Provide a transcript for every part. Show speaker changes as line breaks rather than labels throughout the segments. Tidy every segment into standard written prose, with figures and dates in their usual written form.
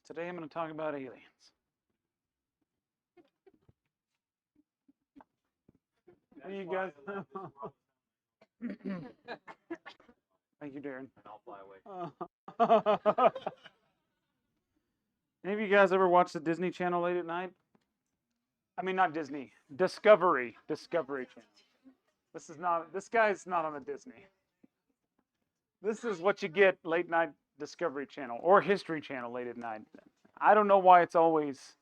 Today I'm going to talk about aliens. Hey, you guys. Thank you, Darren.
And I'll fly away.
Any of you guys ever watch the Disney Channel late at night? I mean, not Disney. Discovery Channel. This guy's not on the Disney. This is what you get late night Discovery Channel or History Channel late at night. I don't know why it's always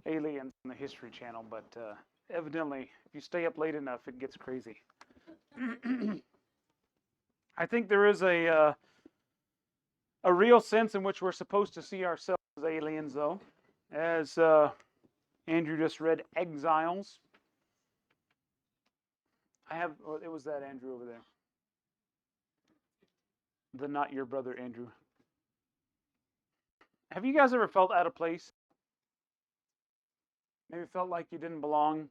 aliens on the History Channel, but evidently, if you stay up late enough, it gets crazy. I think there is a real sense in which we're supposed to see ourselves as aliens, though, as Andrew just read, exiles. It was that Andrew over there. The not your brother Andrew. Have you guys ever felt out of place? Maybe felt like you didn't belong?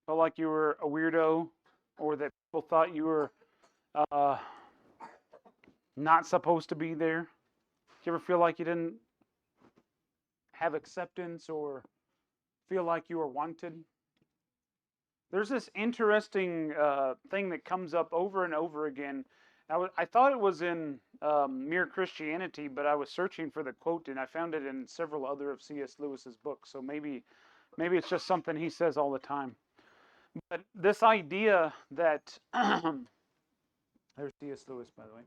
Felt like you were a weirdo? Or that people thought you were not supposed to be there? Do you ever feel like you didn't have acceptance or feel like you were wanted? There's this interesting thing that comes up over and over again. I thought it was in Mere Christianity, but I was searching for the quote and I found it in several other of C.S. Lewis's books. So maybe it's just something he says all the time. But this idea that there's C.S. Lewis, by the way.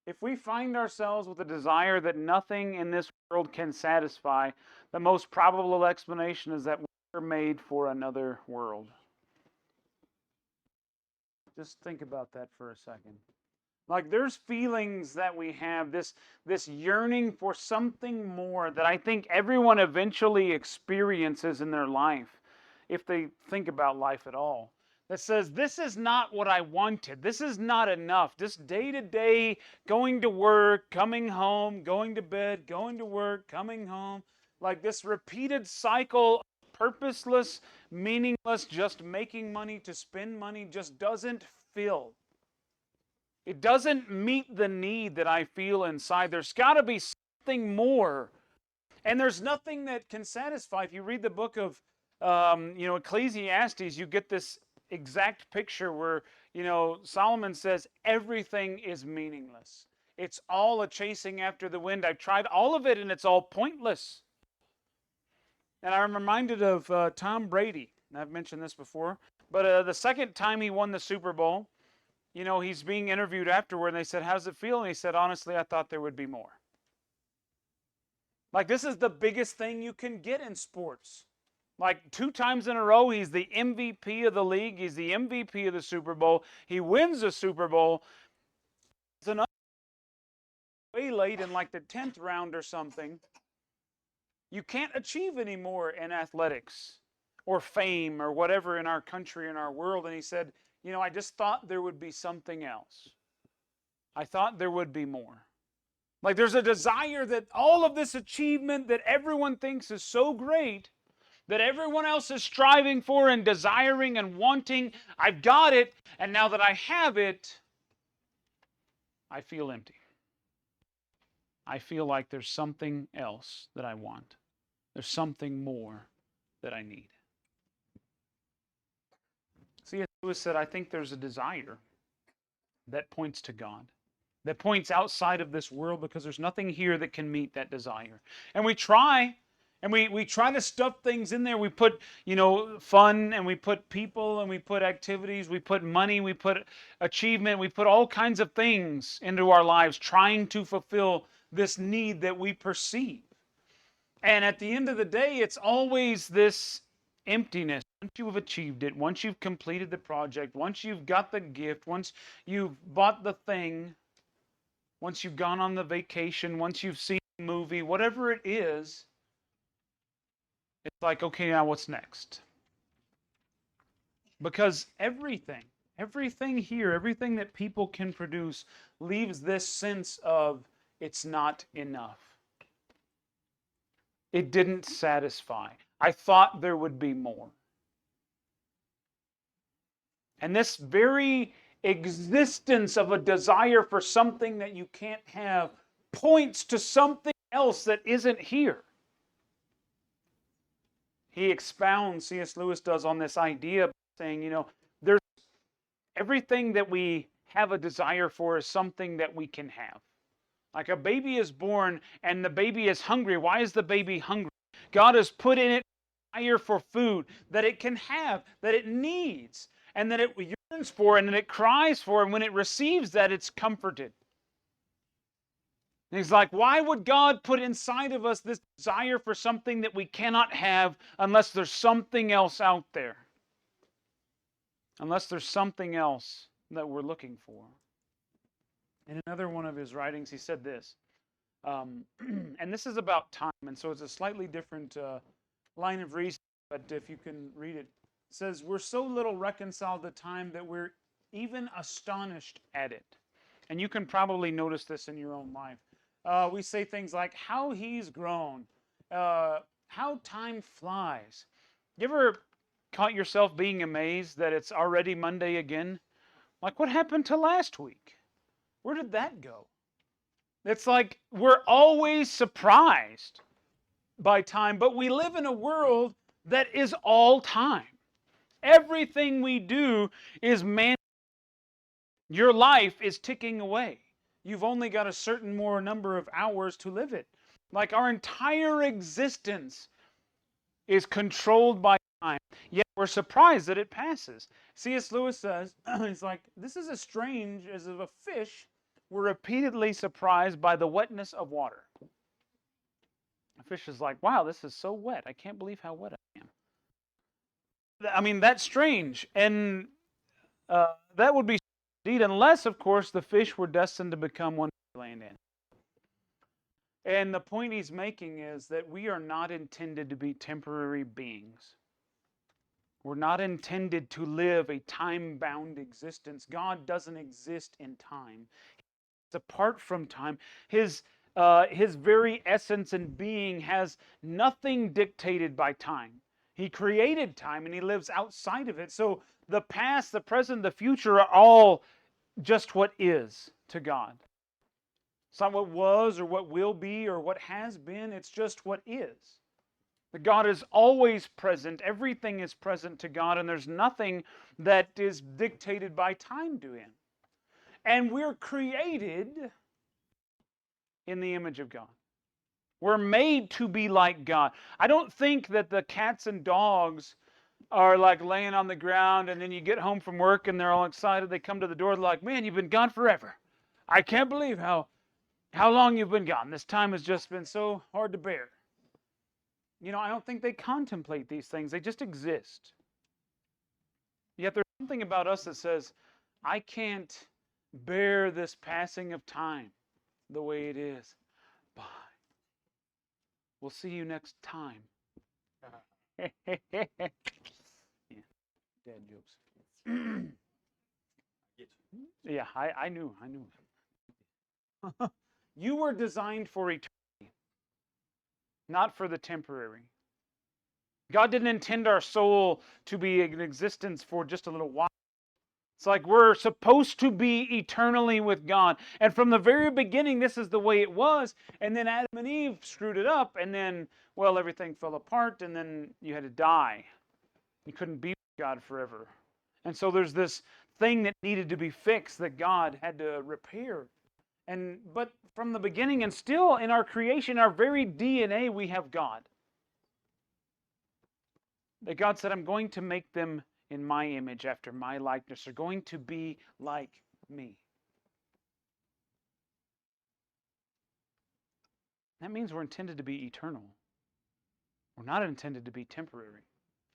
If we find ourselves with a desire that nothing in this world can satisfy, the most probable explanation is that we're made for another world. Just think about that for a second. Like there's feelings that we have, this yearning for something more that I think everyone eventually experiences in their life, if they think about life at all. That says, this is not what I wanted. This is not enough. Just day to day, going to work, coming home, going to bed, going to work, coming home. Like this repeated cycle, purposeless, meaningless, just making money to spend money just doesn't fill. It doesn't meet the need that I feel inside. There's got to be something more. And there's nothing that can satisfy. If you read the book of Ecclesiastes, you get this exact picture where, Solomon says everything is meaningless. It's all a chasing after the wind. I've tried all of it and it's all pointless. And I'm reminded of Tom Brady. And I've mentioned this before. But the second time he won the Super Bowl, he's being interviewed afterward and they said, how's it feel? And he said, honestly, I thought there would be more. Like this is the biggest thing you can get in sports. Like 2 times in a row, he's the MVP of the league. He's the MVP of the Super Bowl. He wins the Super Bowl. It's another way late in like the 10th round or something. You can't achieve any more in athletics or fame or whatever in our country, in our world. And he said, I just thought there would be something else. I thought there would be more. Like there's a desire that all of this achievement that everyone thinks is so great, that everyone else is striving for and desiring and wanting, I've got it, and now that I have it, I feel empty. I feel like there's something else that I want. There's something more that I need. C.S. Lewis said, I think there's a desire that points to God, that points outside of this world because there's nothing here that can meet that desire. And we try. And we try to stuff things in there. We put, fun, and we put people, and we put activities, we put money, we put achievement, we put all kinds of things into our lives trying to fulfill this need that we perceive. And at the end of the day, it's always this emptiness. Once you've achieved it, once you've completed the project, once you've got the gift, once you've bought the thing, once you've gone on the vacation, once you've seen the movie, whatever it is, it's like, okay, now what's next? Because everything here, everything that people can produce leaves this sense of it's not enough. It didn't satisfy. I thought there would be more. And this very existence of a desire for something that you can't have points to something else that isn't here. He expounds, C.S. Lewis does, on this idea, saying, there's everything that we have a desire for is something that we can have. Like a baby is born and the baby is hungry. Why is the baby hungry? God has put in it a desire for food that it can have, that it needs, and that it yearns for, and that it cries for, and when it receives that, it's comforted. And he's like, why would God put inside of us this desire for something that we cannot have unless there's something else out there? Unless there's something else that we're looking for. In another one of his writings, he said this, and this is about time, and so it's a slightly different line of reasoning, but if you can read it, it says, we're so little reconciled to time that we're even astonished at it. And you can probably notice this in your own life. We say things like, how he's grown, how time flies. You ever caught yourself being amazed that it's already Monday again? Like, what happened to last week? Where did that go? It's like we're always surprised by time, but we live in a world that is all time. Everything we do is man. Your life is ticking away. You've only got a certain more number of hours to live it. Like our entire existence is controlled by time, yet we're surprised that it passes. C.S. Lewis says, he's like, this is as strange as if a fish were repeatedly surprised by the wetness of water. A fish is like, wow, this is so wet. I can't believe how wet I am. I mean, that's strange. And that would be indeed, unless, of course, the fish were destined to become one land animal. And the point he's making is that we are not intended to be temporary beings. We're not intended to live a time-bound existence. God doesn't exist in time. He's apart from time. His very essence and being has nothing dictated by time. He created time and he lives outside of it. So the past, the present, the future are all just what is to God. It's not what was or what will be or what has been. It's just what is. That God is always present. Everything is present to God, and there's nothing that is dictated by time to Him. And we're created in the image of God. We're made to be like God. I don't think that the cats and dogs are like laying on the ground and then you get home from work and they're all excited. They come to the door, they're like, man, you've been gone forever. I can't believe how long you've been gone. This time has just been so hard to bear. I don't think they contemplate these things. They just exist. Yet there's something about us that says, I can't bear this passing of time the way it is. Bye. We'll see you next time. Yeah, dad jokes. Yeah, I knew. You were designed for eternity, not for the temporary. God didn't intend our soul to be in existence for just a little while. It's like we're supposed to be eternally with God. And from the very beginning, this is the way it was. And then Adam and Eve screwed it up. And then, well, everything fell apart. And then you had to die. You couldn't be with God forever. And so there's this thing that needed to be fixed that God had to repair. But from the beginning and still in our creation, our very DNA, we have God. That God said, I'm going to make them in my image, after my likeness. They're going to be like me. That means we're intended to be eternal. We're not intended to be temporary.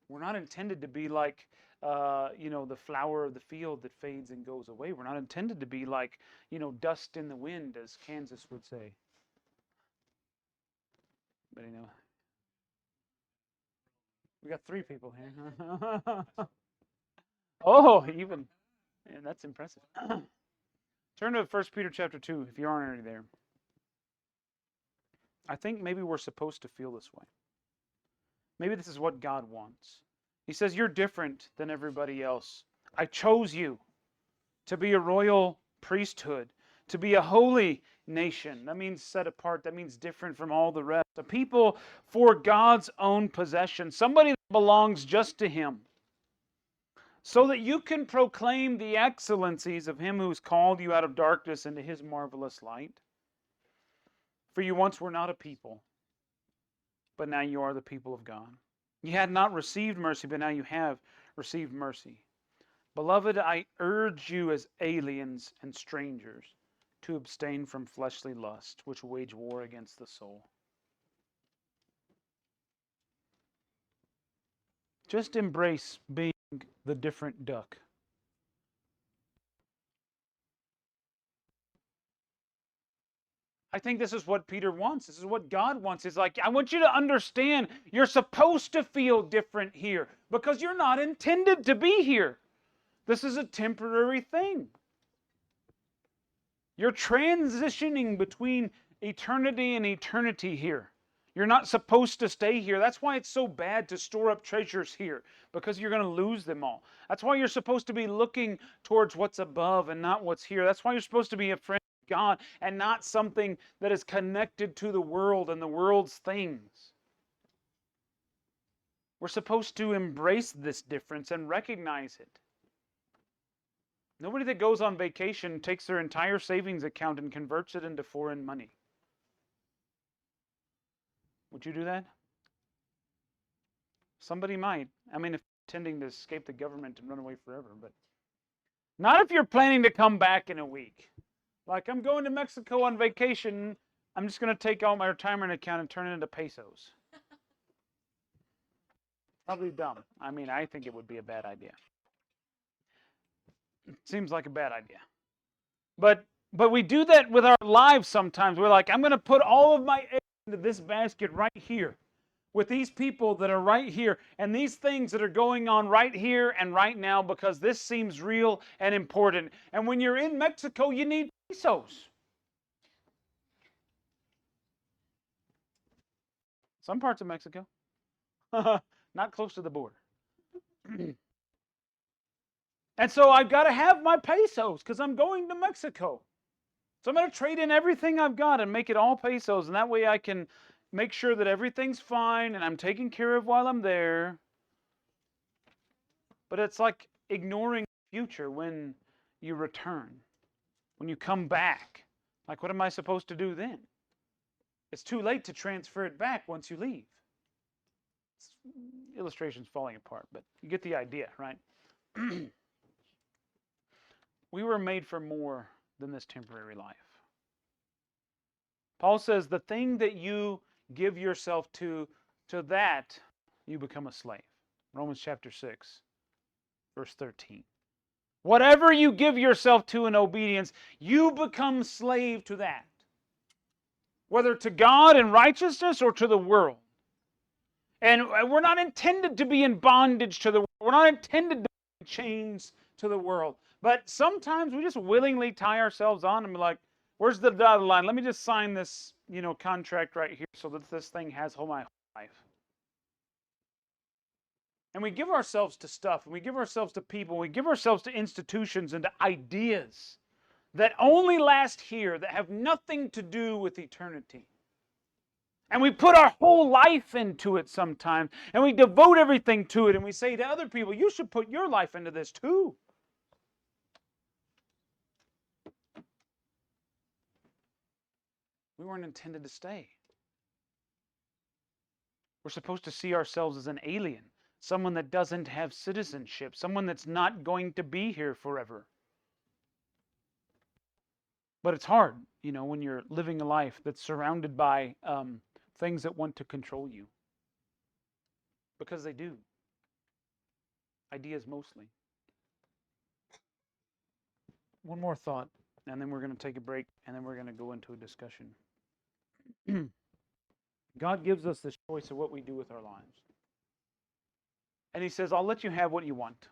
We're not intended to be like, the flower of the field that fades and goes away. We're not intended to be like, dust in the wind, as Kansas would say. But we got 3 people here. Oh, even. Yeah, that's impressive. Turn to 1 Peter chapter 2, if you aren't already there. I think maybe we're supposed to feel this way. Maybe this is what God wants. He says, you're different than everybody else. I chose you to be a royal priesthood, to be a holy nation. That means set apart. That means different from all the rest. A people for God's own possession. Somebody that belongs just to Him. So that you can proclaim the excellencies of Him who's called you out of darkness into His marvelous light. For you once were not a people, but now you are the people of God. You had not received mercy, but now you have received mercy. Beloved, I urge you as aliens and strangers to abstain from fleshly lust, which wage war against the soul. Just embrace being the different duck. I think this is what Peter wants. This is what God wants. It's like, I want you to understand you're supposed to feel different here because you're not intended to be here. This is a temporary thing. You're transitioning between eternity and eternity here. You're not supposed to stay here. That's why it's so bad to store up treasures here, because you're going to lose them all. That's why you're supposed to be looking towards what's above and not what's here. That's why you're supposed to be a friend of God and not something that is connected to the world and the world's things. We're supposed to embrace this difference and recognize it. Nobody that goes on vacation takes their entire savings account and converts it into foreign money. Would you do that? Somebody might. I mean, if you're intending to escape the government and run away forever, but not if you're planning to come back in a week. Like, I'm going to Mexico on vacation. I'm just going to take all my retirement account and turn it into pesos. Probably dumb. I mean, I think it would be a bad idea. It seems like a bad idea. But we do that with our lives sometimes. We're like, I'm going to put all of my eggs into this basket right here with these people that are right here and these things that are going on right here and right now because this seems real and important. And when you're in Mexico, you need pesos. Some parts of Mexico. Not close to the border. And so I've got to have my pesos because I'm going to Mexico. So I'm going to trade in everything I've got and make it all pesos. And that way I can make sure that everything's fine and I'm taken care of while I'm there. But it's like ignoring the future when you return, when you come back. Like, what am I supposed to do then? It's too late to transfer it back once you leave. Illustration's falling apart, but you get the idea, right? We were made for more than this temporary life. Paul says the thing that you give yourself to that you become a slave. Romans chapter 6, verse 13. Whatever you give yourself to in obedience, you become slave to that. Whether to God in righteousness or to the world. And we're not intended to be in bondage to the world. We're not intended to be in chains to the world. But sometimes we just willingly tie ourselves on and be like, where's the dotted line? Let me just sign this, contract right here so that this thing has my whole life. And we give ourselves to stuff, and we give ourselves to people, we give ourselves to institutions and to ideas that only last here, that have nothing to do with eternity. And we put our whole life into it sometimes, and we devote everything to it, and we say to other people, you should put your life into this too. We weren't intended to stay. We're supposed to see ourselves as an alien, someone that doesn't have citizenship, someone that's not going to be here forever. But it's hard, when you're living a life that's surrounded by things that want to control you. Because they do. Ideas mostly. One more thought, and then we're going to take a break, and then we're going to go into a discussion. God gives us this choice of what we do with our lives. And He says, I'll let you have what you want.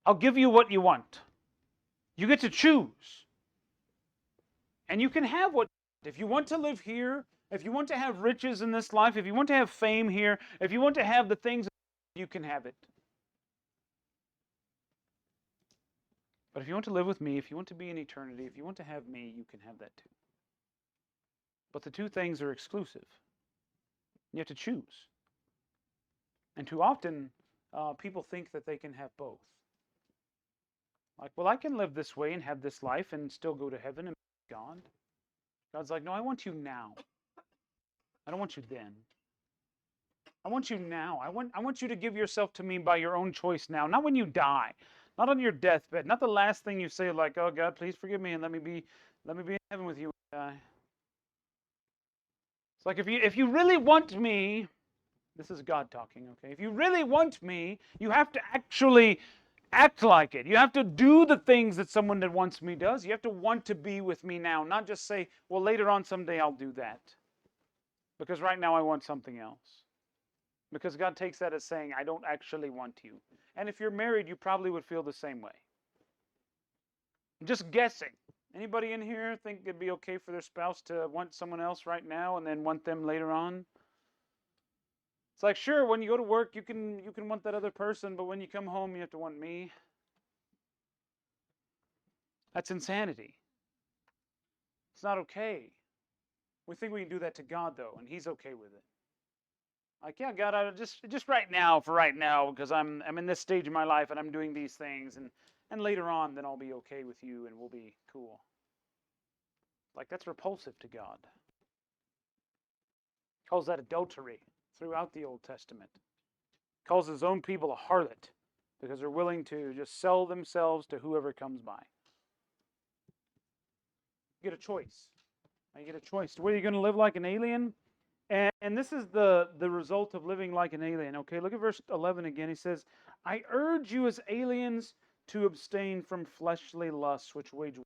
I'll give you what you want. You get to choose. And you can have what you want. If you want to live here, if you want to have riches in this life, if you want to have fame here, if you want to have the things, you can have it. But if you want to live with me, if you want to be in eternity, if you want to have me, you can have that too. But the two things are exclusive. You have to choose. And too often, people think that they can have both. Like, well, I can live this way and have this life and still go to heaven and be God. God's like, no, I want you now. I don't want you then. I want you now. I want you to give yourself to me by your own choice now, not when you die, not on your deathbed, not the last thing you say, like, oh God, please forgive me and let me be in heaven with you when I die. It's like if you really want me, this is God talking, okay? If you really want me, you have to actually act like it. You have to do the things that someone that wants me does. You have to want to be with me now, not just say, well, later on someday I'll do that. Because right now I want something else. Because God takes that as saying, I don't actually want you. And if you're married, you probably would feel the same way. I'm just guessing. Anybody in here think it'd be okay for their spouse to want someone else right now and then want them later on? It's like, sure, when you go to work, you can want that other person, but when you come home, you have to want me. That's insanity. It's not okay. We think we can do that to God, though, and He's okay with it. Like, yeah, God, I just right now, for right now, because I'm in this stage of my life and I'm doing these things, and later on, then I'll be okay with you and we'll be cool. Like, that's repulsive to God. He calls that adultery throughout the Old Testament. He calls His own people a harlot because they're willing to just sell themselves to whoever comes by. You get a choice. You get a choice. Whether you're going to live like an alien. And this is the result of living like an alien. Okay, look at verse 11 again. He says, I urge you as aliens to abstain from fleshly lusts which wage war.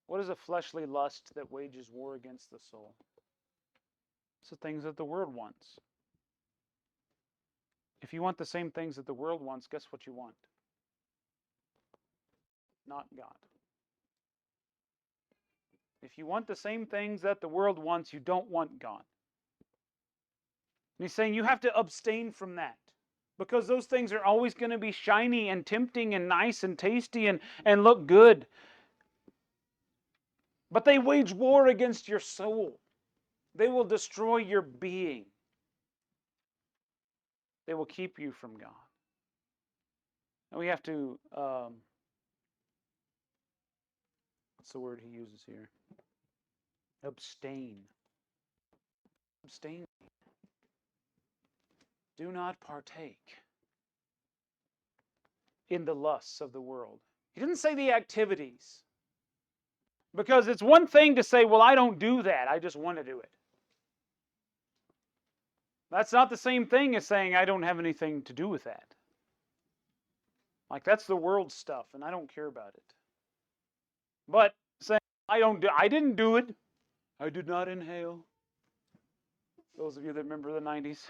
What is a fleshly lust that wages war against the soul? It's the things that the world wants. If you want the same things that the world wants, guess what you want? Not God. If you want the same things that the world wants, you don't want God. And He's saying you have to abstain from that. Because those things are always going to be shiny and tempting and nice and tasty and look good. But they wage war against your soul. They will destroy your being. They will keep you from God. And we have to, what's the word he uses here? Abstain. Abstain. Do not partake in the lusts of the world. He didn't say the activities. Because it's one thing to say, well, I don't do that. I just want to do it. That's not the same thing as saying I don't have anything to do with that. Like, that's the world stuff, and I don't care about it. But saying I didn't do it. I did not inhale. Those of you that remember the 90s.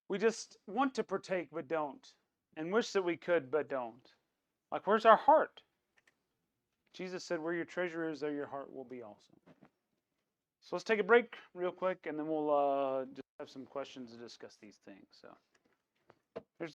We just want to partake but don't. And wish that we could but don't. Like, where's our heart? Jesus said, where your treasure is, there your heart will be also. So let's take a break real quick, and then we'll just have some questions to discuss these things. So here's